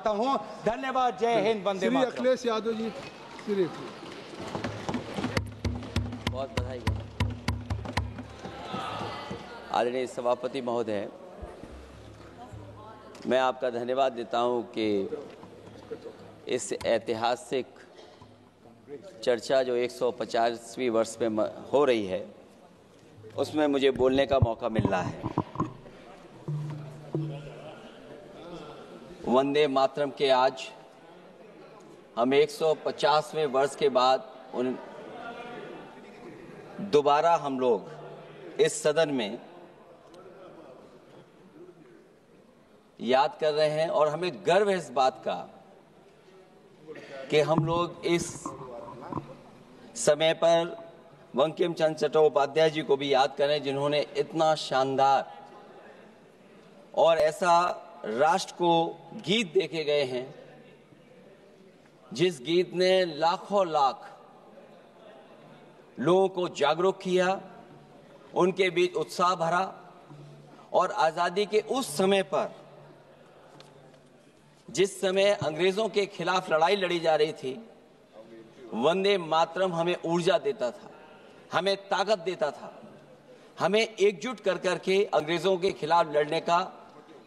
चाहता हूं। धन्यवाद। जय हिंद, वंदे मातरम। अखिलेश यादव जी, बहुत बधाई। आदरणीय सभापति महोदय, मैं आपका धन्यवाद देता हूं कि इस ऐतिहासिक चर्चा जो 150वीं वर्ष में हो रही है उसमें मुझे बोलने का मौका मिल रहा है। वंदे मातरम के आज हम 150वें वर्ष के बाद दोबारा हम लोग इस सदन में याद कर रहे हैं और हमें गर्व है इस बात का कि हम लोग इस समय पर बंकिम चंद्र चट्टोपाध्याय जी को भी याद करें, जिन्होंने इतना शानदार और ऐसा राष्ट्र को गीत देके गए हैं जिस गीत ने लाखों लाख लोगों को जागरूक किया, उनके बीच उत्साह भरा और आजादी के उस समय पर जिस समय अंग्रेजों के खिलाफ लड़ाई लड़ी जा रही थी, वंदे मातरम हमें ऊर्जा देता था, हमें ताकत देता था, हमें एकजुट कर करके अंग्रेजों के खिलाफ लड़ने का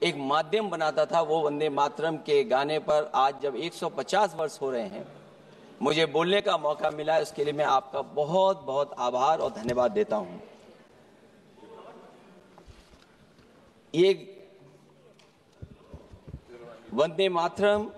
एक माध्यम बनाता था। वो वंदे मातरम के गाने पर आज जब 150 वर्ष हो रहे हैं, मुझे बोलने का मौका मिला, इसके लिए मैं आपका बहुत बहुत आभार और धन्यवाद देता हूं। ये वंदे मातरम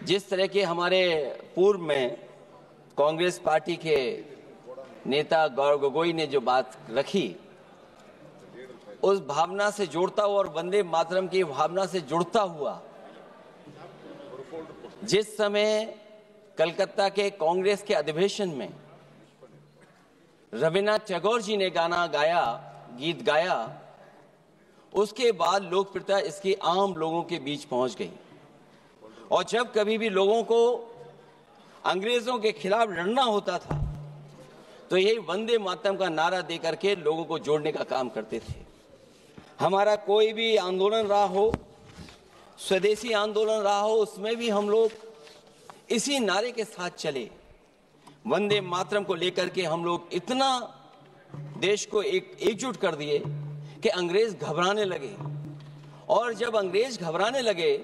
जिस तरह के हमारे पूर्व में कांग्रेस पार्टी के नेता गौरव गोगोई ने जो बात रखी, उस भावना से जुड़ता हुआ और वंदे मातरम की भावना से जुड़ता हुआ जिस समय कलकत्ता के कांग्रेस के अधिवेशन में रविन्द्रनाथ टैगोर जी ने गाना गाया, गीत गाया, उसके बाद लोकप्रियता इसकी आम लोगों के बीच पहुंच गई। और जब कभी भी लोगों को अंग्रेजों के खिलाफ लड़ना होता था तो यही वंदे मातरम का नारा दे करके लोगों को जोड़ने का काम करते थे। हमारा कोई भी आंदोलन रहा हो, स्वदेशी आंदोलन रहा हो, उसमें भी हम लोग इसी नारे के साथ चले। वंदे मातरम को लेकर के हम लोग इतना देश को एकजुट कर दिए कि अंग्रेज घबराने लगे। और जब अंग्रेज घबराने लगे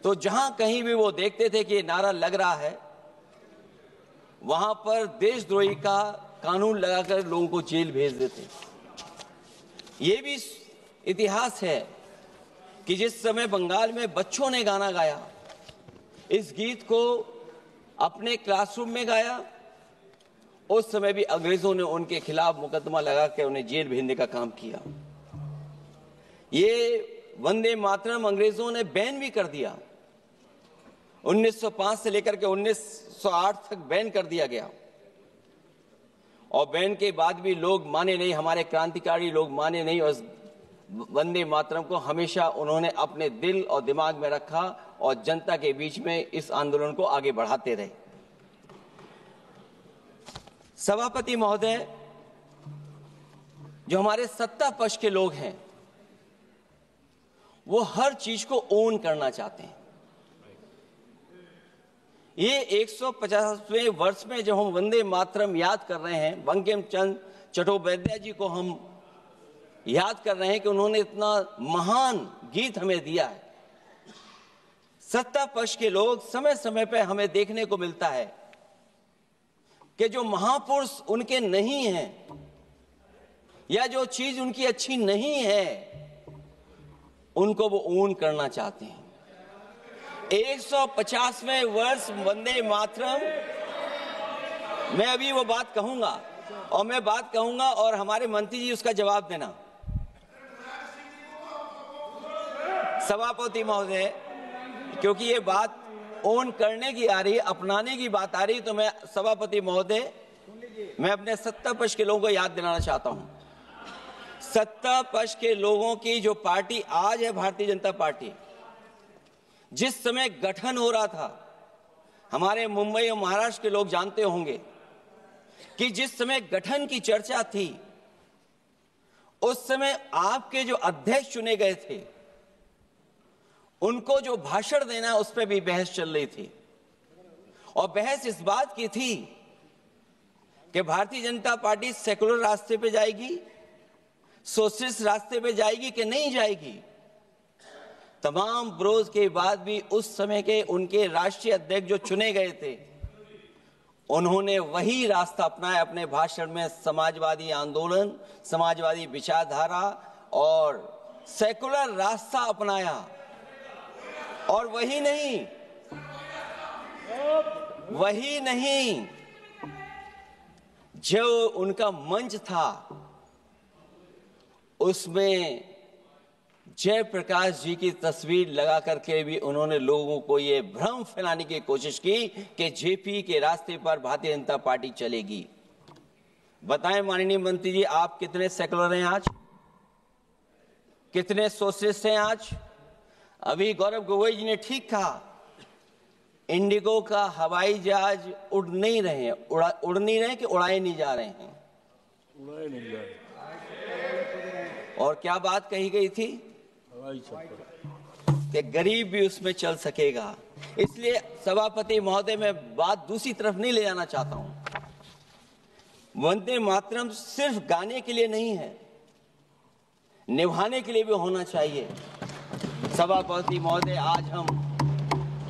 तो जहां कहीं भी वो देखते थे कि नारा लग रहा है, वहां पर देशद्रोही का कानून लगाकर लोगों को जेल भेज देते। ये भी इतिहास है कि जिस समय बंगाल में बच्चों ने गाना गाया, इस गीत को अपने क्लासरूम में गाया, उस समय भी अंग्रेजों ने उनके खिलाफ मुकदमा लगा के उन्हें जेल भेजने का काम किया। ये वंदे मातरम अंग्रेजों ने बैन भी कर दिया। 1905 से लेकर के 1908 तक बैन कर दिया गया और बैन के बाद भी लोग माने नहीं, हमारे क्रांतिकारी लोग माने नहीं और वंदे मातरम को हमेशा उन्होंने अपने दिल और दिमाग में रखा और जनता के बीच में इस आंदोलन को आगे बढ़ाते रहे। सभापति महोदय, जो हमारे सत्ता पक्ष के लोग हैं वो हर चीज को ओन करना चाहते हैं। ये 150वें वर्ष में जब हम वंदे मातरम याद कर रहे हैं, बंकिम चंद्र चट्टोपाध्याय जी को हम याद कर रहे हैं कि उन्होंने इतना महान गीत हमें दिया है। सत्ता पक्ष के लोग समय समय पर हमें देखने को मिलता है कि जो महापुरुष उनके नहीं हैं या जो चीज उनकी अच्छी नहीं है उनको वो ओन करना चाहते हैं। 150वें वर्ष वंदे मातरम, मैं अभी वो बात कहूंगा और मैं बात कहूंगा और हमारे मंत्री जी उसका जवाब देना। सभापति महोदय, क्योंकि ये बात ओन करने की आ रही है, अपनाने की बात आ रही, तो मैं सभापति महोदय, मैं अपने सत्ता पक्ष के लोगों को याद दिलाना चाहता हूं। सत्ता पक्ष के लोगों की जो पार्टी आज है, भारतीय जनता पार्टी, जिस समय गठन हो रहा था, हमारे मुंबई और महाराष्ट्र के लोग जानते होंगे कि जिस समय गठन की चर्चा थी, उस समय आपके जो अध्यक्ष चुने गए थे उनको जो भाषण देना है उस पर भी बहस चल रही थी, और बहस इस बात की थी कि भारतीय जनता पार्टी सेकुलर रास्ते पे जाएगी, सोशलिस्ट रास्ते पे जाएगी कि नहीं जाएगी। तमाम विरोध के बाद भी उस समय के उनके राष्ट्रीय अध्यक्ष जो चुने गए थे, उन्होंने वही रास्ता अपनाया अपने भाषण में। समाजवादी आंदोलन, समाजवादी विचारधारा और सेकुलर रास्ता अपनाया। और वही नहीं, जो उनका मंच था उसमें जयप्रकाश जी की तस्वीर लगा करके भी उन्होंने लोगों को ये भ्रम फैलाने की कोशिश की कि जेपी के रास्ते पर भारतीय जनता पार्टी चलेगी। बताएं माननीय मंत्री जी, आप कितने सेकुलर हैं आज, कितने सोशलिस्ट हैं आज? अभी गौरव गोगोई जी ने ठीक कहा, इंडिगो का हवाई जहाज उड़ नहीं रहे हैं, उड़ नहीं रहे कि उड़ाए नहीं जा रहे हैं? उड़ाए नहीं जा रहे। और क्या बात कही गई थी कि गरीब भी उसमें चल सकेगा। इसलिए सभापति महोदय, मैं बात दूसरी तरफ नहीं ले जाना चाहता हूं। वंदे मातरम सिर्फ गाने के लिए नहीं है, निभाने के लिए भी होना चाहिए। सभापति महोदय, आज हम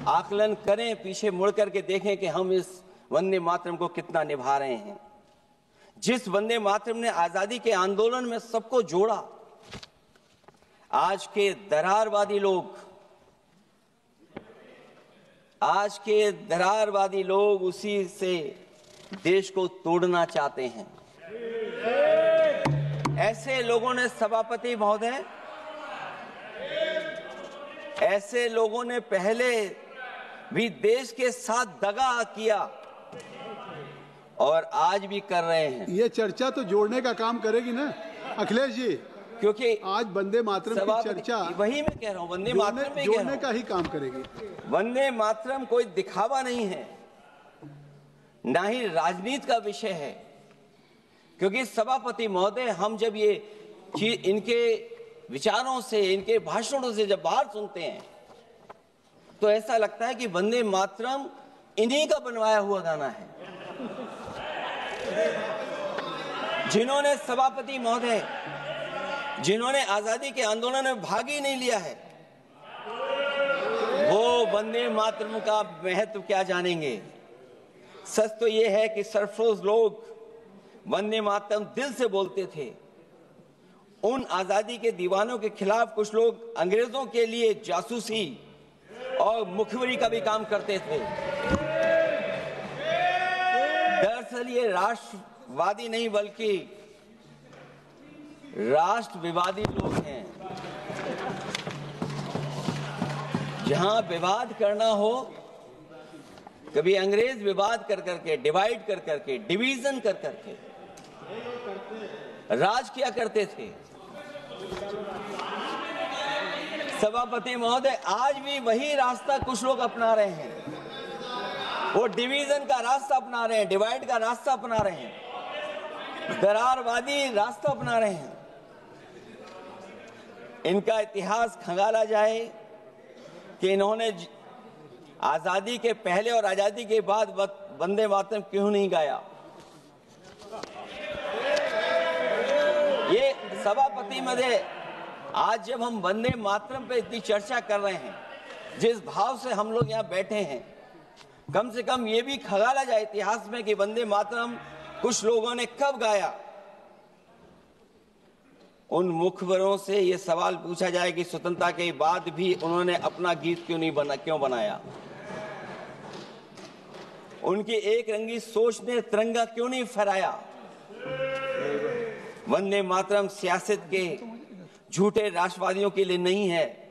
आकलन करें, पीछे मुड़ करके देखें कि हम इस वंदे मातरम को कितना निभा रहे हैं। जिस वंदे मातरम ने आजादी के आंदोलन में सबको जोड़ा, आज के दरारवादी लोग उसी से देश को तोड़ना चाहते हैं। ऐसे लोगों ने, सभापति महोदय, ऐसे लोगों ने पहले भी देश के साथ दगा किया और आज भी कर रहे हैं। ये चर्चा तो जोड़ने का काम करेगी ना अखिलेश जी, क्योंकि आज वंदे मातरम की चर्चा, वही मैं कह रहा हूँ, वंदे मातरम में जोड़ने का ही काम करेगी। वंदे मातरम कोई दिखावा नहीं है, ना ही राजनीति का विषय है। क्योंकि सभापति महोदय, हम जब ये चीज इनके विचारों से, इनके भाषणों से जब बाहर सुनते हैं तो ऐसा लगता है कि वंदे मातरम इन्हीं का बनवाया हुआ गाना है। जिन्होंने, सभापति महोदय, जिन्होंने आजादी के आंदोलन में भाग ही नहीं लिया है, वो वंदे मातरम का महत्व क्या जानेंगे। सच तो ये है कि सरफरोश लोग वंदे मातरम दिल से बोलते थे। उन आजादी के दीवानों के खिलाफ कुछ लोग अंग्रेजों के लिए जासूसी और मुखबिरी का भी काम करते थे। दरअसल ये राष्ट्रवादी नहीं बल्कि राष्ट्र विवादी लोग हैं। जहां विवाद करना हो, कभी अंग्रेज विवाद कर करके, डिवाइड कर करके, डिवीजन कर करके राज किया करते थे। सभापति महोदय, आज भी वही रास्ता कुछ लोग अपना रहे हैं। वो डिवीजन का रास्ता अपना रहे हैं, डिवाइड का रास्ता अपना रहे हैं, दरारवादी रास्ता अपना रहे हैं। इनका इतिहास खंगाला जाए कि इन्होंने आजादी के पहले और आजादी के बाद वंदे मातरम क्यों नहीं गाया। ये सभापति महोदय, आज जब हम वंदे मातरम पे इतनी चर्चा कर रहे हैं, जिस भाव से हम लोग यहाँ बैठे हैं, कम से कम ये भी खंगाला जाए इतिहास में कि वंदे मातरम कुछ लोगों ने कब गाया। उन मुखबरों से ये सवाल पूछा जाए कि स्वतंत्रता के बाद भी उन्होंने अपना गीत क्यों बनाया। उनकी एक रंगी सोच ने तिरंगा क्यों नहीं फहराया। वंदे मातरम सियासत के झूठे राष्ट्रवादियों के लिए नहीं है,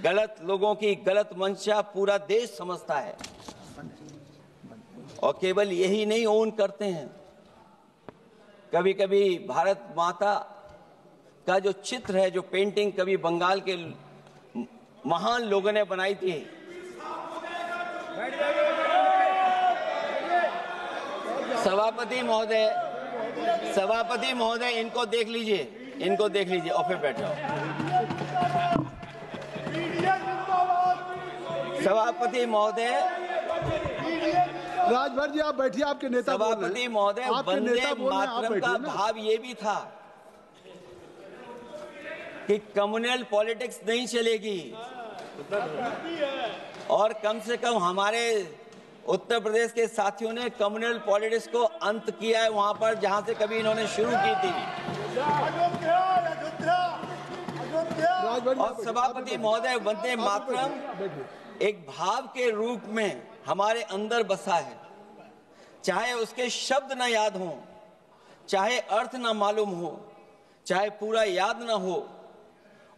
गलत लोगों की गलत मंशा पूरा देश समझता है। और केवल यही नहीं ओन करते हैं, कभी कभी भारत माता का जो चित्र है, जो पेंटिंग कभी बंगाल के महान लोगों ने बनाई थी, सभापति महोदय इनको देख लीजिए और फिर बैठ जाओ। सभापति महोदय, राजभर जी आप बैठिए, आपके नेता बोल रहे हैं। सभापति महोदय, आपके नेता वंदे बोल रहे हैं, आप मातरम का बैठिए ना। भाव ये भी था कि कम्युनल पॉलिटिक्स नहीं चलेगी और कम से कम हमारे उत्तर प्रदेश के साथियों ने कम्युनल पॉलिटिक्स को अंत किया है वहां पर जहां से कभी इन्होंने शुरू की थी। और सभापति महोदय, वंदे मातरम एक भाव के रूप में हमारे अंदर बसा है, चाहे उसके शब्द न याद हो, चाहे अर्थ न मालूम हो, चाहे पूरा याद न हो,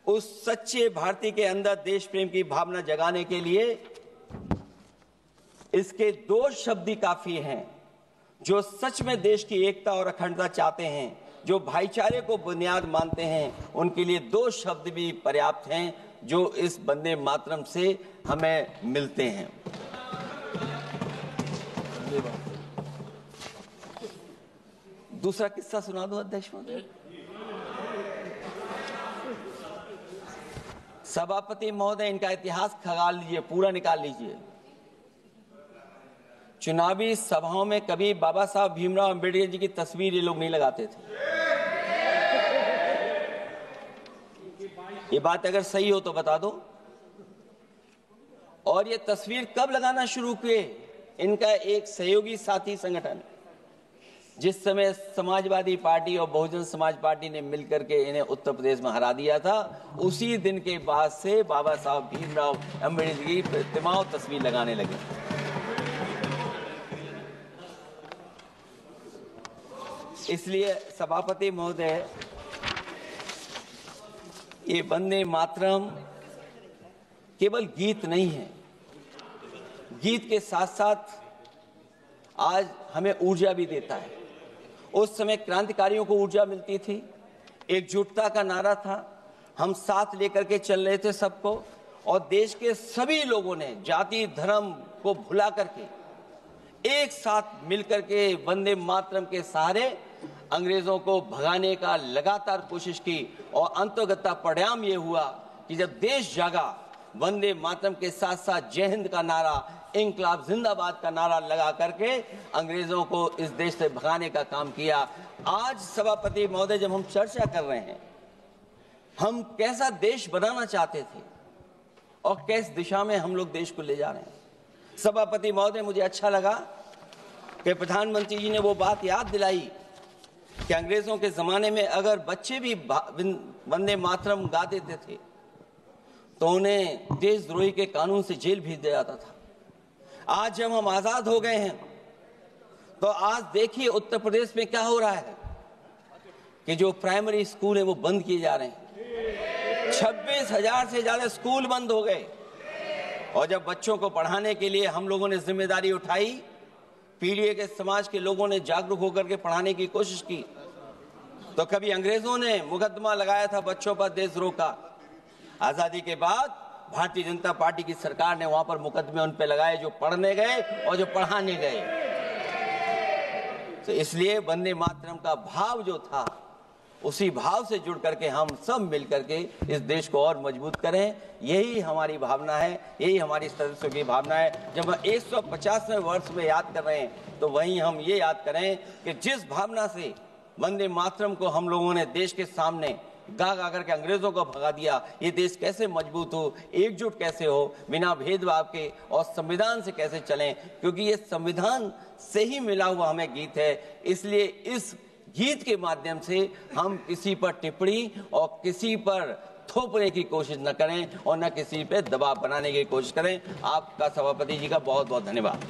उस सच्चे भारतीय के अंदर देश प्रेम की भावना जगाने के लिए इसके दो शब्द ही काफी हैं। जो सच में देश की एकता और अखंडता चाहते हैं, जो भाईचारे को बुनियाद मानते हैं, उनके लिए दो शब्द भी पर्याप्त हैं जो इस वंदे मातरम से हमें मिलते हैं। दूसरा किस्सा सुना दो अध्यक्ष महोदय। सभापति महोदय, इनका इतिहास खंगाल लीजिए, पूरा निकाल लीजिए। चुनावी सभाओं में कभी बाबा साहब भीमराव अंबेडकर जी की तस्वीर ये लोग नहीं लगाते थे। ये बात अगर सही हो तो बता दो। और ये तस्वीर कब लगाना शुरू किए? इनका एक सहयोगी साथी संगठन, जिस समय समाजवादी पार्टी और बहुजन समाज पार्टी ने मिलकर के इन्हें उत्तर प्रदेश में हरा दिया था, उसी दिन के बाद से बाबा साहब भीमराव अंबेडकर की प्रतिमा और तस्वीर लगाने लगे। इसलिए सभापति महोदय, ये वंदे मातरम केवल गीत नहीं है, गीत के साथ साथ आज हमें ऊर्जा भी देता है। उस समय क्रांतिकारियों को ऊर्जा मिलती थी, एकजुटता का नारा था, हम साथ लेकर के चल रहे थे सबको, और देश के सभी लोगों ने जाति धर्म को भुला करके एक साथ मिलकर के वंदे मातरम के सहारे अंग्रेजों को भगाने का लगातार कोशिश की। और अंततः परिणाम ये हुआ कि जब देश जागा, वंदे मातरम के साथ साथ जय हिंद का नारा, इंकलाब जिंदाबाद का नारा लगा करके अंग्रेजों को इस देश से भगाने का काम किया। आज सभापति महोदय, जब हम चर्चा कर रहे हैं, हम कैसा देश बनाना चाहते थे और किस दिशा में हम लोग देश को ले जा रहे हैं। सभापति महोदय, मुझे अच्छा लगा कि प्रधानमंत्री जी ने वो बात याद दिलाई कि अंग्रेजों के जमाने में अगर बच्चे भी वंदे मातरम गा देते थे तो उन्हें देशद्रोही के कानून से जेल भेज दिया जाता था। आज जब हम आजाद हो गए हैं तो आज देखिए उत्तर प्रदेश में क्या हो रहा है कि जो प्राइमरी स्कूल है वो बंद किए जा रहे हैं। 26,000 से ज्यादा स्कूल बंद हो गए। और जब बच्चों को पढ़ाने के लिए हम लोगों ने जिम्मेदारी उठाई, पीढ़ी के समाज के लोगों ने जागरूक होकर के पढ़ाने की कोशिश की, तो कभी अंग्रेजों ने मुकदमा लगाया था बच्चों पर देशद्रोह का। आजादी के बाद भारतीय जनता पार्टी की सरकार ने वहां पर मुकदमे उन पे लगाए जो पढ़ने गए और जो पढ़ाने गए। तो इसलिए वंदे मातरम का भाव जो था, उसी भाव से जुड़ करके हम सब मिल करके इस देश को और मजबूत करें। यही हमारी भावना है, यही हमारी सदस्यों की भावना है। जब हम 150वें वर्ष में याद कर रहे हैं तो वहीं हम ये याद करें कि जिस भावना से वंदे मातरम को हम लोगों ने देश के सामने गा गा करके अंग्रेजों को भगा दिया, ये देश कैसे मजबूत हो, एकजुट कैसे हो, बिना भेदभाव के, और संविधान से कैसे चलें, क्योंकि ये संविधान से ही मिला हुआ हमें गीत है। इसलिए इस गीत के माध्यम से हम किसी पर टिप्पणी और किसी पर थोपने की कोशिश न करें और न किसी पे दबाव बनाने की कोशिश करें। आपका सभापति जी का बहुत बहुत धन्यवाद।